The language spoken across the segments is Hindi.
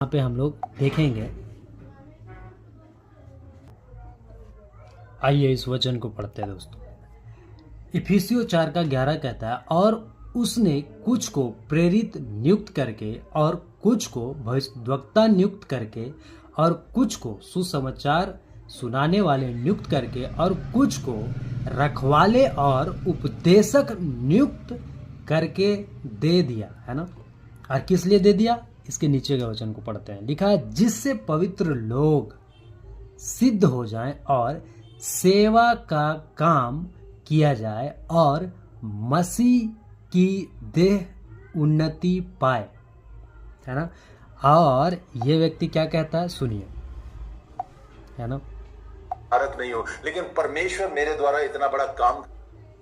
यहाँ पे हम लोग देखेंगे। आइए इस वचन को पढ़ते हैं दोस्तों। इफिसियों 4:11 कहता है, और उसने कुछ को प्रेरित नियुक्त करके, और कुछ को भविष्यद्वक्ता नियुक्त करके, और कुछ को सुसमाचार सुनाने वाले नियुक्त करके, और कुछ को रखवाले और उपदेशक नियुक्त करके दे दिया, है ना। और किस लिए दे दिया, इसके नीचे के वचन को पढ़ते हैं। लिखा है, जिससे पवित्र लोग सिद्ध हो जाएं और सेवा का काम किया जाए और मसीह की देह उन्नति पाए, है ना। और ये व्यक्ति क्या कहता है, सुनिए, है ना। भारत नहीं हो, लेकिन परमेश्वर मेरे द्वारा इतना बड़ा काम,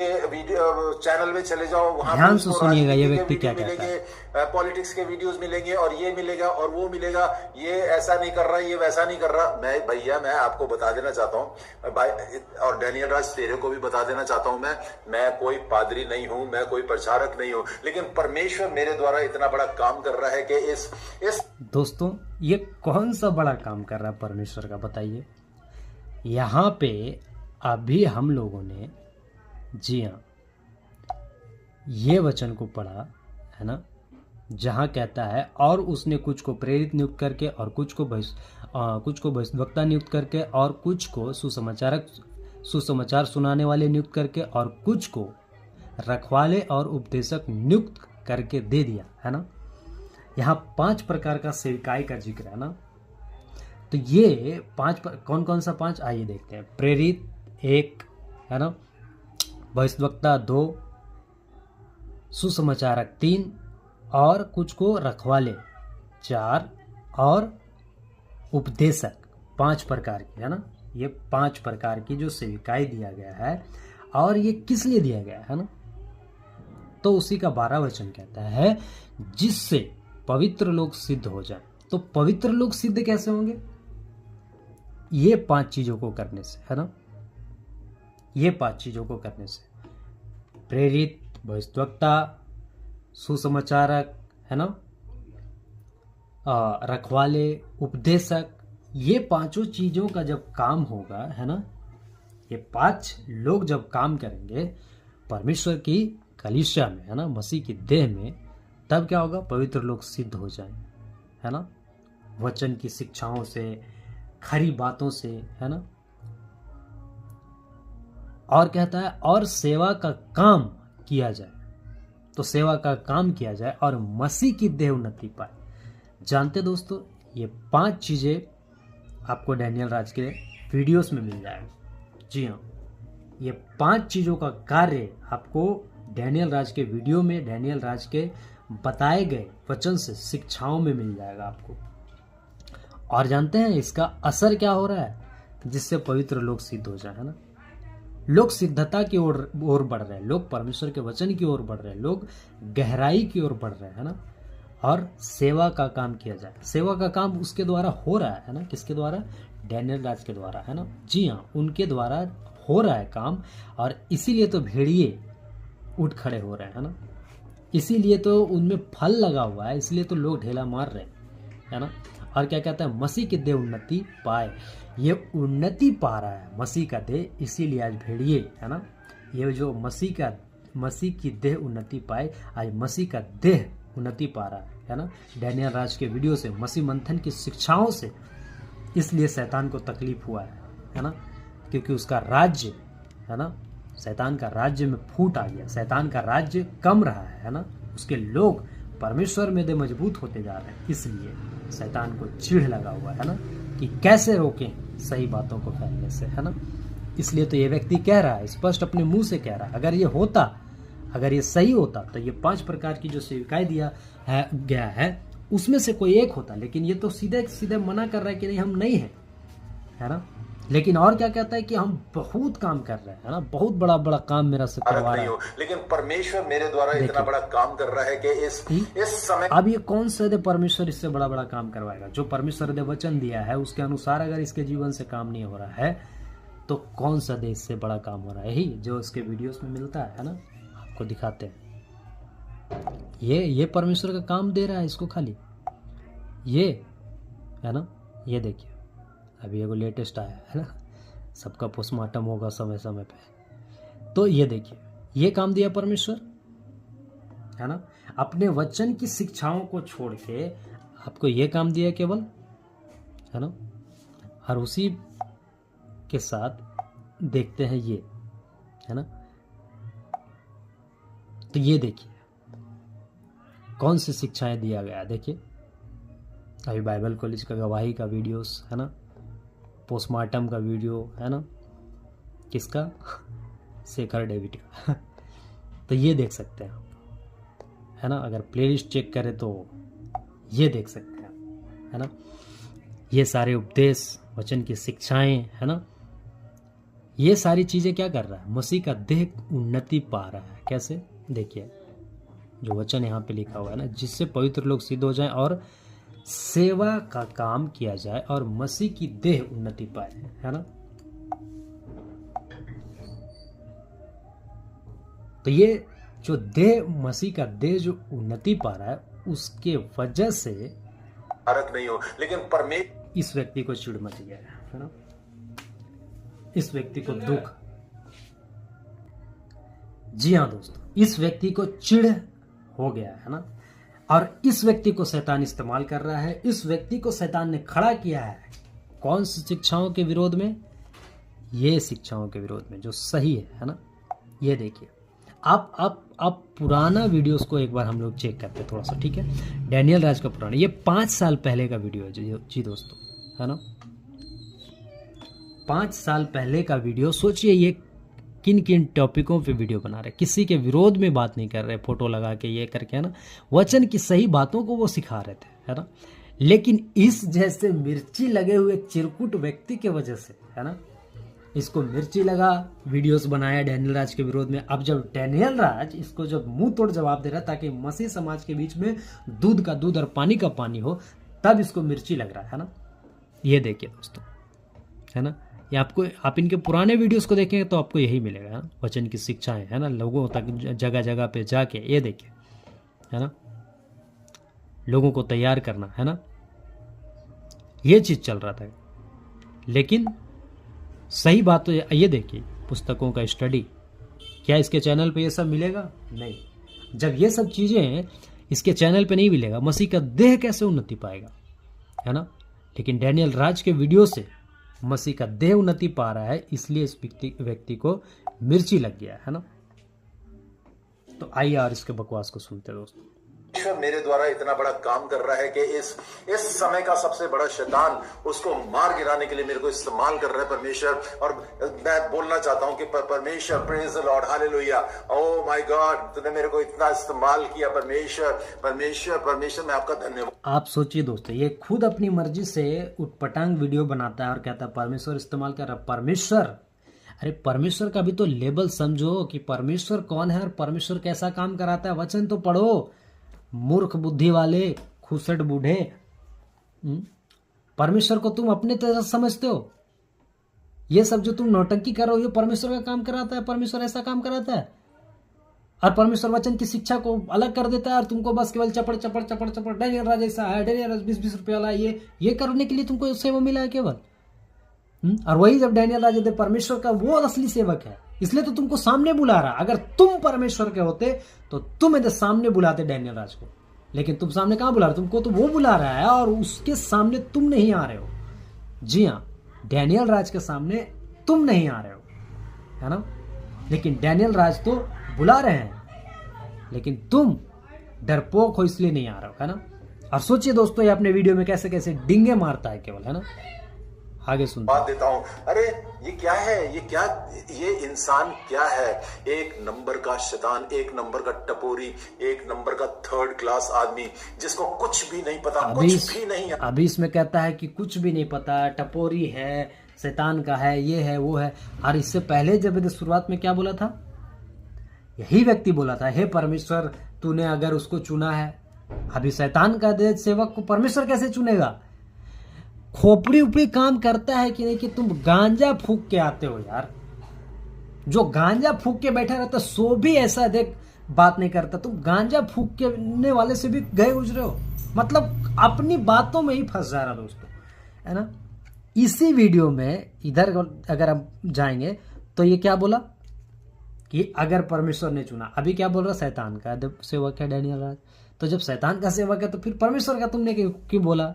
वीडियो चैनल में चले जाओ, वहां ध्यान से सुनिएगा ये व्यक्ति क्या कहता है। पॉलिटिक्स के वीडियोस मिलेंगे और ये मिलेगा और वो मिलेगा, ये ऐसा नहीं कर रहा, ये वैसा नहीं कर रहा। मैं आपको बता देना चाहता हूँ भाई, और डैनियल राज तेरे को भी बता देना चाहता हूँ, मैं कोई पादरी नहीं हूँ, मैं कोई प्रचारक नहीं हूँ, लेकिन परमेश्वर मेरे द्वारा इतना बड़ा काम कर रहा है कि इस दोस्तों ये कौन सा बड़ा काम कर रहा है परमेश्वर का, बताइए। यहाँ पे अभी हम लोगों ने, जी हाँ, ये वचन को पढ़ा, है ना, जहाँ कहता है, और उसने कुछ को प्रेरित नियुक्त करके, और कुछ को भविष्यद्वक्ता नियुक्त करके, और कुछ को सुसमाचार सुनाने वाले नियुक्त करके, और कुछ को रखवाले और उपदेशक नियुक्त करके दे दिया, है ना। यहाँ 5 प्रकार का सेविकाई का जिक्र है ना। तो ये 5 कौन कौन सा 5, आइए देखते हैं। प्रेरित 1, है ना, भविष्यद्वक्ता 2, सुसमाचारक 3, और कुछ को रखवाले 4, और उपदेशक 5 प्रकार की, है ना। ये 5 प्रकार की जो सेविकाई दिया गया है, और ये किस लिए दिया गया है ना। तो उसी का 12 वचन कहता है, जिससे पवित्र लोग सिद्ध हो जाएं। तो पवित्र लोग सिद्ध कैसे होंगे, ये 5 चीजों को करने से, है ना। ये 5 चीजों को करने से, प्रेरित, भविष्यद्वक्ता, सुसमाचारक, है ना, रखवाले, उपदेशक, ये 5 चीजों का जब काम होगा, है ना, ये 5 लोग जब काम करेंगे परमेश्वर की कलीसिया में, है ना, मसीह की देह में, तब क्या होगा, पवित्र लोग सिद्ध हो जाएं, है ना, वचन की शिक्षाओं से, खरी बातों से, है ना। और कहता है, और सेवा का काम किया जाए। तो सेवा का काम किया जाए और मसीह की देह उन्नति पाए। जानते दोस्तों, ये 5 चीजें आपको डैनियल राज के वीडियोस में मिल जाएगा। जी हाँ, ये 5 चीजों का कार्य आपको डैनियल राज के वीडियो में, डैनियल राज के बताए गए वचन से, शिक्षाओं में मिल जाएगा आपको। और जानते हैं इसका असर क्या हो रहा है, जिससे पवित्र लोग सिद्ध हो जाए, है ना। लोग सिद्धता की ओर बढ़ रहे हैं, लोग परमेश्वर के वचन की ओर बढ़ रहे हैं, लोग गहराई की ओर बढ़ रहे हैं, है ना। और सेवा का काम किया जाए। सेवा का काम उसके द्वारा हो रहा है ना, किसके द्वारा, डैनियल राज के द्वारा, है ना। जी हाँ, उनके द्वारा हो रहा है काम, और इसीलिए तो भेड़िए उठ खड़े हो रहे हैं, है ना। इसीलिए तो उनमें फल लगा हुआ है, इसलिए तो लोग ढेला मार रहे हैं, है ना। और क्या कहता है, मसीह की देह उन्नति पाए। ये उन्नति पा रहा है मसीह का देह, इसीलिए आज भेड़िए, है ना, ये जो मसीह की देह उन्नति पाए, आज मसीह का देह उन्नति पा रहा है ना। डैनियल राज के वीडियो से, मसीह मंथन की शिक्षाओं से, इसलिए शैतान को तकलीफ हुआ है ना, क्योंकि उसका राज्य, है ना, शैतान का राज्य में फूट आ गया, शैतान का राज्य कम रहा है ना। उसके लोग परमेश्वर में दे मजबूत होते जा रहे हैं, इसलिए शैतान को चिढ़ लगा हुआ है ना, कि कैसे रोकें सही बातों को फैलने से, है ना। इसलिए तो ये व्यक्ति कह रहा है, स्पष्ट अपने मुंह से कह रहा है, अगर ये सही होता तो ये 5 प्रकार की जो सेविकाई दिया है गया है उसमें से कोई एक होता, लेकिन ये तो सीधे सीधे मना कर रहा है कि नहीं, हम नहीं हैं, है ना। लेकिन और क्या कहता है कि हम बहुत काम कर रहे हैं, है ना, बहुत बड़ा बड़ा काम मेरा से करवा रहा है, लेकिन परमेश्वर मेरे द्वारा इतना बड़ा काम कर रहा है कि इस समय। अब ये कौन सा दे परमेश्वर इससे बड़ा बड़ा काम करवाएगा, जो परमेश्वर ने वचन दिया है उसके अनुसार अगर इसके जीवन से काम नहीं हो रहा है, तो कौन सा दे इससे बड़ा काम हो रहा है। यही जो इसके वीडियोस में मिलता है ना, आपको दिखाते हैं, ये परमेश्वर का काम दे रहा है इसको, खाली ये है ना। ये देखिए अभी एगो लेटेस्ट आया है ना, सबका पोस्टमार्टम होगा समय समय पे। तो ये देखिए ये काम दिया परमेश्वर, है ना। अपने वचन की शिक्षाओं को छोड़ के आपको ये काम दिया केवल, है ना। और उसी के साथ देखते हैं ये, है ना। तो ये देखिए कौन सी शिक्षाएं दिया गया। देखिए अभी बाइबल कॉलेज का गवाही का वीडियोस, है ना, पोस्टमार्टम का वीडियो, है ना, किसका, शेखर डेविड का। तो ये देख सकते हैं आप, है ना। अगर प्लेलिस्ट चेक करें तो ये देख सकते हैं, है ना। ये सारे उपदेश, वचन की शिक्षाएं, है ना, ये सारी चीजें क्या कर रहा है, मसीह का देह उन्नति पा रहा है। कैसे, देखिए जो वचन यहाँ पे लिखा हुआ है ना, जिससे पवित्र लोग सिद्ध हो जाएं और सेवा का काम किया जाए और मसीह की देह उन्नति पाए, है ना। तो ये जो देह, मसीह का देह जो उन्नति पा रहा है, उसके वजह से फर्क नहीं हो, लेकिन परमेश्वर इस व्यक्ति को चिढ़ मच गया है ना, इस व्यक्ति को दुख। जी हाँ दोस्तों, इस व्यक्ति को चिढ़ हो गया है ना, और इस व्यक्ति को शैतान इस्तेमाल कर रहा है। इस व्यक्ति को शैतान ने खड़ा किया है कौन सी शिक्षाओं के विरोध में, ये शिक्षाओं के विरोध में जो सही है ना। ये देखिए आप पुराना वीडियोस को एक बार हम लोग चेक करते हैं थोड़ा सा, ठीक है। डैनियल राज का पुराना, ये 5 साल पहले का वीडियो है जी दोस्तों, है ना। 5 साल पहले का वीडियो। सोचिए ये किन किन टॉपिकों पे वीडियो बना रहे, किसी के विरोध में बात नहीं कर रहे, फोटो लगा के ये करके, है ना, वचन की सही बातों को वो सिखा रहे थे, है ना। लेकिन इस जैसे मिर्ची लगे हुए चिरकुट व्यक्ति के वजह से, है ना, इसको मिर्ची लगा, वीडियोस बनाया डैनियल राज के विरोध में। अब जब डैनियल राज इसको जब मुंह तोड़ जवाब दे रहा ताकि मसीह समाज के बीच में दूध का दूध और पानी का पानी हो, तब इसको मिर्ची लग रहा है ना। ये देखिए दोस्तों, है ना, ये आपको, आप इनके पुराने वीडियोस को देखेंगे तो आपको यही मिलेगा, है ना? वचन की शिक्षाएं, है ना, लोगों तक जगह जगह पे जाके, ये देखिए, है ना, लोगों को तैयार करना, है ना, ये चीज चल रहा था। लेकिन सही बात तो ये देखिए, पुस्तकों का स्टडी, क्या इसके चैनल पे ये सब मिलेगा? नहीं। जब ये सब चीजें इसके चैनल पे नहीं मिलेगा, मसीह का देह कैसे उन्नति पाएगा, है ना। लेकिन डैनियल राज के वीडियो से मसीह का देह उन्नति पा रहा है, इसलिए इस व्यक्ति को मिर्ची लग गया, है ना। तो आइए और इसके बकवास को सुनते दोस्तों। ईश्वर मेरे द्वारा इतना बड़ा काम कर रहा है कि इस समय का सबसे बड़ा शैतान उसको मार गिराने के लिए मेरे को इस्तेमाल कर रहा है परमेश्वर। और मैं बोलना चाहता हूं कि परमेश्वर, praise the Lord, hallelujah, oh my God, तूने मेरे को इतना इस्तेमाल किया परमेश्वर, परमेश्वर, परमेश्वर, मैं आपका धन्यवाद। आप सोचिए दोस्तों, ये खुद अपनी मर्जी से उटपटांग वीडियो बनाता है और कहता है परमेश्वर इस्तेमाल कर रहा है। परमेश्वर, अरे परमेश्वर का भी तो लेबल समझो कि परमेश्वर कौन है और परमेश्वर कैसा काम कराता है। वचन तो पढ़ो, मूर्ख बुद्धि वाले, खुसट बूढ़े। परमेश्वर को तुम अपने तरह समझते हो। ये सब जो तुम नौटंकी कर रहे हो, ये परमेश्वर का काम कराता है, परमेश्वर ऐसा काम कराता है। और परमेश्वर वचन की शिक्षा को अलग कर देता है और तुमको बस केवल चपड़ चपड़ चपड़ चपड़, डैनियल राज ऐसा है, डैनियल राज 20-20 रुपये वाला, ये करने के लिए तुमको सेवा मिला है केवल। और वही जब डैनियल राज परमेश्वर का वो असली सेवक है, इसलिए तो तुमको सामने बुला रहा। अगर तुम परमेश्वर के होते तो तुम इधर सामने बुलाते डैनियल राज को, लेकिन तुम सामने कहां बुला रहे, तुमको तो वो बुला रहा है और उसके सामने तुम नहीं आ रहे हो। जी हाँ, डैनियल राज के सामने तुम नहीं आ रहे हो, है ना। लेकिन डैनियल राज तो बुला रहे हैं, लेकिन तुम डरपोक हो इसलिए नहीं आ रहे हो, है ना। और सोचिए दोस्तों, ये अपने वीडियो में कैसे कैसे डिंगे मारता है केवल, है ना। आगे सुन बात देता हूं, अरे ये क्या है, ये इंसान क्या है? एक नंबर का शैतान, एक नंबर का टपोरी, एक नंबर का थर्ड क्लास आदमी, जिसको कुछ भी नहीं पता, कुछ भी नहीं है। अभी इसमें कहता है कि कुछ भी नहीं पता, टपोरी है, शैतान का है, ये है, वो है। और इससे पहले जब शुरुआत में क्या बोला था, यही व्यक्ति बोला था, हे परमेश्वर, तूने अगर उसको चुना है। अभी शैतान का देह सेवक को परमेश्वर कैसे चुनेगा? खोपड़ी उपड़ी काम करता है कि नहीं कि तुम गांजा फूक के आते हो यार। जो गांजा फूक के बैठा रहता सो भी ऐसा देख बात नहीं करता, तुम गांजा फूकने वाले से भी गए गुजरे हो। मतलब अपनी बातों में ही फंस जा रहा दोस्तों, है ना। इसी वीडियो में इधर अगर हम जाएंगे तो ये क्या बोला कि अगर परमेश्वर ने चुना, अभी क्या बोल रहा, शैतान का सेवक है डैनियल राज। तो जब शैतान का सेवक है तो फिर परमेश्वर का तुमने क्यों बोला?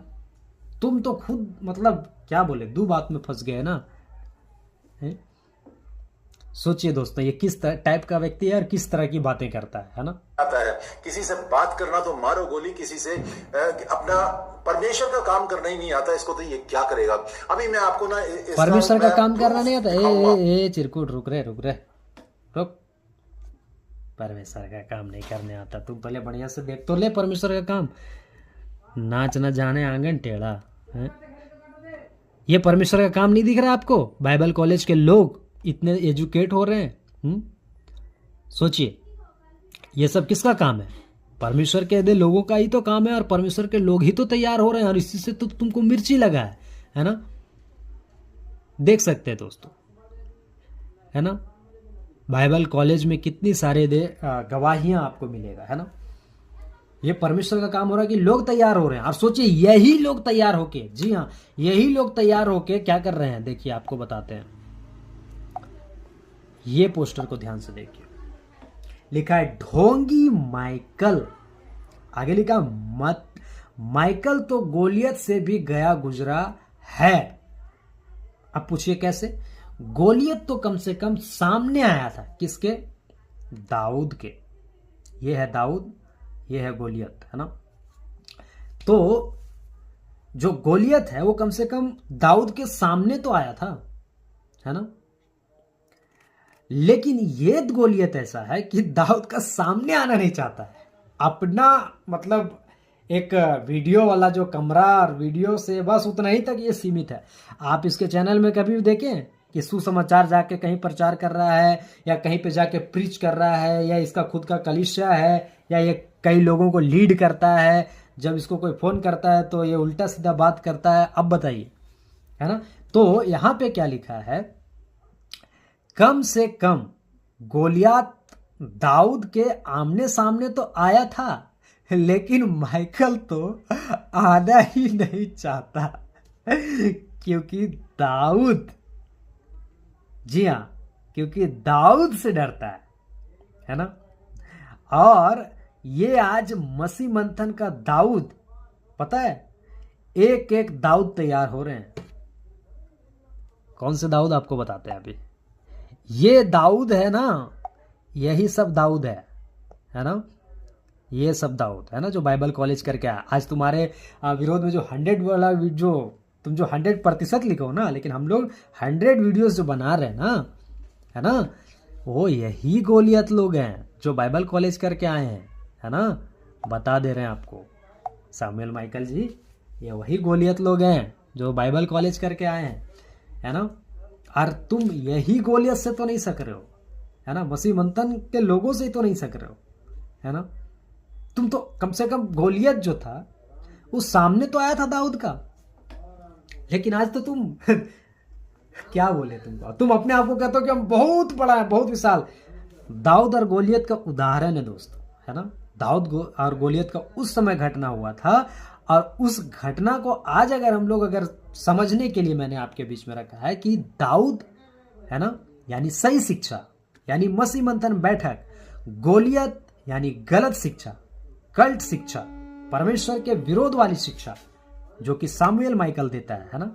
तुम तो खुद मतलब क्या बोले, दो बात में फंस गए ना। सोचिए दोस्तों, ये किस टाइप का व्यक्ति है और किस तरह की बातें करता है ना। आता है किसी से बात करना तो मारो गोली, किसी से अपना परमेश्वर का काम करना ही नहीं आता इसको, तो ये क्या करेगा? अभी मैं आपको ना परमेश्वर का काम करना नहीं आता। ए चिरकुट, रुक रे। परमेश्वर का काम नहीं करने आता, तुम पहले बढ़िया से देख तो ले परमेश्वर का काम। नाच न जाने आंगन टेढ़ा है, ये परमेश्वर का काम नहीं दिख रहा आपको? बाइबल कॉलेज के लोग इतने एजुकेट हो रहे हैं, सोचिए ये सब किसका काम है? परमेश्वर के दे लोगों का ही तो काम है, और परमेश्वर के लोग ही तो तैयार हो रहे हैं, और इसी से तो तुमको मिर्ची लगा है ना। देख सकते हैं दोस्तों, है ना, बाइबल कॉलेज में कितनी सारे गवाहियां आपको मिलेगा, है ना। ये परमेश्वर का काम हो रहा है कि लोग तैयार हो रहे हैं, और सोचिए यही लोग तैयार होके, जी हाँ, यही लोग तैयार होके क्या कर रहे हैं, देखिए आपको बताते हैं। ये पोस्टर को ध्यान से देखिए, लिखा है ढोंगी माइकल, आगे लिखा मत माइकल तो गोलियत से भी गया गुजरा है। अब पूछिए कैसे? गोलियत तो कम से कम सामने आया था, किसके? दाऊद के। ये है दाऊद, ये है गोलियत, है ना। तो जो गोलियत है वो कम से कम दाऊद के सामने तो आया था, है ना। लेकिन ये गोलियत ऐसा है कि दाऊद का सामने आना नहीं चाहता है। अपना मतलब एक वीडियो वाला जो कमरा और वीडियो से बस उतना ही तक ये सीमित है। आप इसके चैनल में कभी भी देखें कि सुसमाचार जाके कहीं प्रचार कर रहा है, या कहीं पे जाके प्रीच कर रहा है, या इसका खुद का कलीसिया है, या ये कई लोगों को लीड करता है, जब इसको कोई फोन करता है तो ये उल्टा सीधा बात करता है। अब बताइए, है ना। तो यहां पे क्या लिखा है, कम से कम गोलियत दाऊद के आमने सामने तो आया था, लेकिन माइकल तो आना ही नहीं चाहता, क्योंकि दाऊद, जी हां, क्योंकि दाऊद से डरता है ना। और ये आज मसीह मंथन का दाऊद, पता है, एक एक दाऊद तैयार हो रहे हैं। कौन से दाऊद आपको बताते हैं अभी। ये दाऊद है ना, यही सब दाऊद है ना। ये सब दाऊद है ना जो बाइबल कॉलेज करके आया। आज तुम्हारे विरोध में जो 100 वाला जो तुम जो 100% लिखो ना, लेकिन हम लोग 100 वीडियोस जो बना रहे हैं ना, है ना, वो यही गोलियत लोग हैं जो बाइबल कॉलेज करके आए हैं, है ना। बता दे रहे हैं आपको सामुएल माइकल जी, ये वही गोलियत लोग हैं जो बाइबल कॉलेज करके आए हैं, है ना। और तुम यही गोलियत से तो नहीं सक रहे हो, है ना, मसीह मंथन के लोगों से ही तो नहीं सक रहे हो, है ना। तुम तो कम से कम गोलियत जो था वो सामने तो आया था दाऊद का, लेकिन आज तो तुम क्या बोले, तुम अपने आप को कहते हो कि हम बहुत बड़ा है, बहुत विशाल। दाऊद और गोलियत का उदाहरण है दोस्तों, है ना। दाऊद और गोलियत का उस समय घटना हुआ था, और उस घटना को आज अगर हम लोग अगर समझने के लिए मैंने आपके बीच में रखा है कि दाऊद, है ना, यानी सही शिक्षा, यानी मसीह मंथन बैठक, गोलियत यानी गलत शिक्षा, कल्ट शिक्षा, परमेश्वर के विरोध वाली शिक्षा, जो कि सामुएल माइकल देता है ना,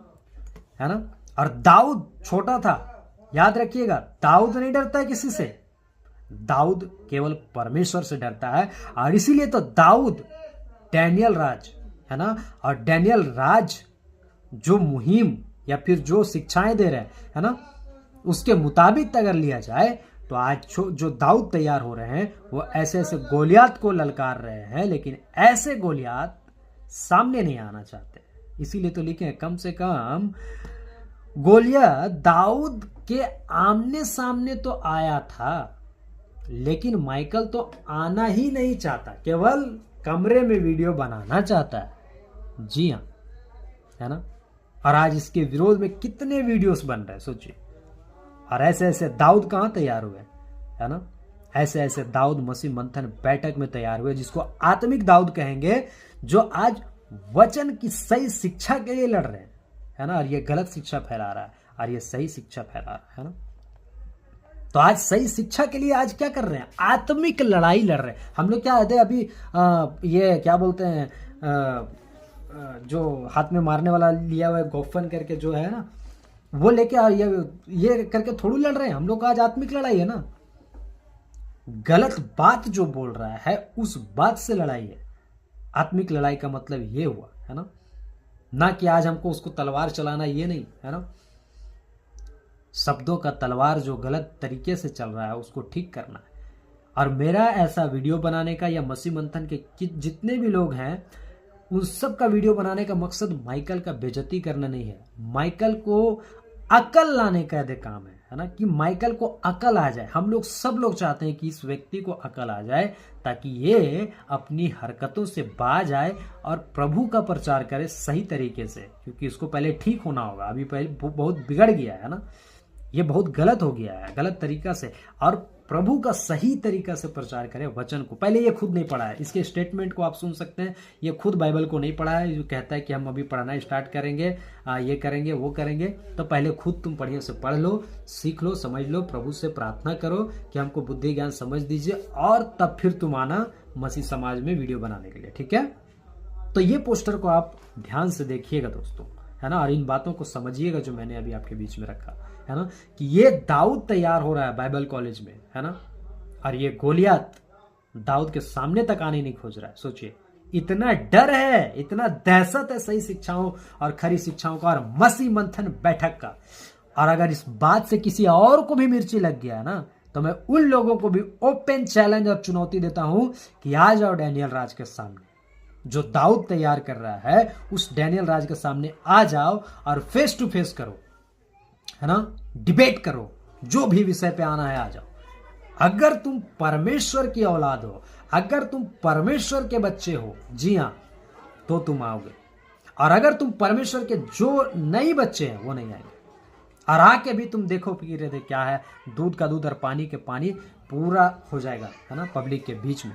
है ना। और दाऊद छोटा था, याद रखिएगा, दाऊद नहीं डरता है किसी से, दाऊद केवल परमेश्वर से डरता है। और इसीलिए तो दाऊद डैनियल राज, है ना, और डैनियल राज जो मुहिम या फिर जो शिक्षाएं दे रहे हैं, है ना, उसके मुताबिक अगर लिया जाए तो आज जो दाऊद तैयार हो रहे हैं वो ऐसे ऐसे गोलियत को ललकार रहे हैं, लेकिन ऐसे गोलियत सामने नहीं आना चाहते। इसीलिए तो लिखे हैं, कम से कम गोलियत दाऊद के आमने सामने तो आया था, लेकिन माइकल तो आना ही नहीं चाहता, केवल कमरे में वीडियो बनाना चाहता है। जी हाँ, है ना। और आज इसके विरोध में कितने वीडियोस बन रहे हैं सोचिए। और ऐसे ऐसे दाऊद कहाँ तैयार हुए, है ना। ऐसे ऐसे दाऊद मसीह मंथन बैठक में तैयार हुए, जिसको आत्मिक दाऊद कहेंगे, जो आज वचन की सही शिक्षा के लिए लड़ रहे हैं, है ना। और ये गलत शिक्षा फैला रहा है और ये सही शिक्षा फैला रहा है ना। तो आज सही शिक्षा के लिए आज क्या कर रहे हैं, आत्मिक लड़ाई लड़ रहे हैं हम लोग। क्या है अभी ये क्या बोलते हैं, जो हाथ में मारने वाला लिया हुआ है गोफन करके जो है ना, वो लेके ये करके थोड़ी लड़ रहे हैं हम लोग। आज आत्मिक लड़ाई है ना, गलत बात जो बोल रहा है उस बात से लड़ाई है। आत्मिक लड़ाई का मतलब ये हुआ, है ना कि आज हमको उसको तलवार चलाना, ये नहीं, है ना। शब्दों का तलवार जो गलत तरीके से चल रहा है उसको ठीक करना है। और मेरा ऐसा वीडियो बनाने का या मसीह मंथन के जितने भी लोग हैं उन सब का वीडियो बनाने का मकसद माइकल का बेइज्जती करना नहीं है, माइकल को अकल लाने का यह काम है ना, कि माइकल को अकल आ जाए। हम लोग सब लोग चाहते हैं कि इस व्यक्ति को अकल आ जाए ताकि ये अपनी हरकतों से बाज आए और प्रभु का प्रचार करे सही तरीके से, क्योंकि इसको पहले ठीक होना होगा। अभी पहले बहुत बिगड़ गया है ना, ये बहुत गलत हो गया है, गलत तरीका से। और प्रभु का सही तरीका से प्रचार करे वचन को। पहले ये खुद नहीं पढ़ा है, इसके स्टेटमेंट को आप सुन सकते हैं, ये खुद बाइबल को नहीं पढ़ा है, जो कहता है कि हम अभी पढ़ना स्टार्ट करेंगे, ये करेंगे वो करेंगे। तो पहले खुद तुम बढ़िया से पढ़ लो, सीख लो, समझ लो, प्रभु से प्रार्थना करो कि हमको बुद्धि ज्ञान समझ दीजिए, और तब फिर तुम आना मसीह समाज में वीडियो बनाने के लिए, ठीक है। तो ये पोस्टर को आप ध्यान से देखिएगा दोस्तों, है ना, और इन बातों को समझिएगा जो मैंने अभी आपके बीच में रखा, है ना, कि ये दाऊद तैयार हो रहा है बाइबल कॉलेज में, है ना, और ये गोलियत दाऊद के सामने तक आने नहीं खोज रहा है। सोचिए, इतना डर है, इतना दहशत है सही शिक्षाओं और खरी शिक्षाओं का और मसीह मंथन बैठक का। और अगर इस बात से किसी और को भी मिर्ची लग गया है ना, तो मैं उन लोगों को भी ओपन चैलेंज और चुनौती देता हूं कि आ जाओ डैनियल राज के सामने। जो दाऊद तैयार कर रहा है उस डैनियल राज के सामने आ जाओ और फेस टू फेस करो, है ना, डिबेट करो, जो भी विषय पे आना है आ जाओ। अगर तुम परमेश्वर की औलाद हो, अगर तुम परमेश्वर के बच्चे हो, जी हां, तो तुम आओगे। और अगर तुम परमेश्वर के जो नए बच्चे हैं वो नहीं आएंगे। और आके भी तुम देखो कि क्या है, दूध का दूध और पानी के पानी पूरा हो जाएगा, है ना, पब्लिक के बीच में।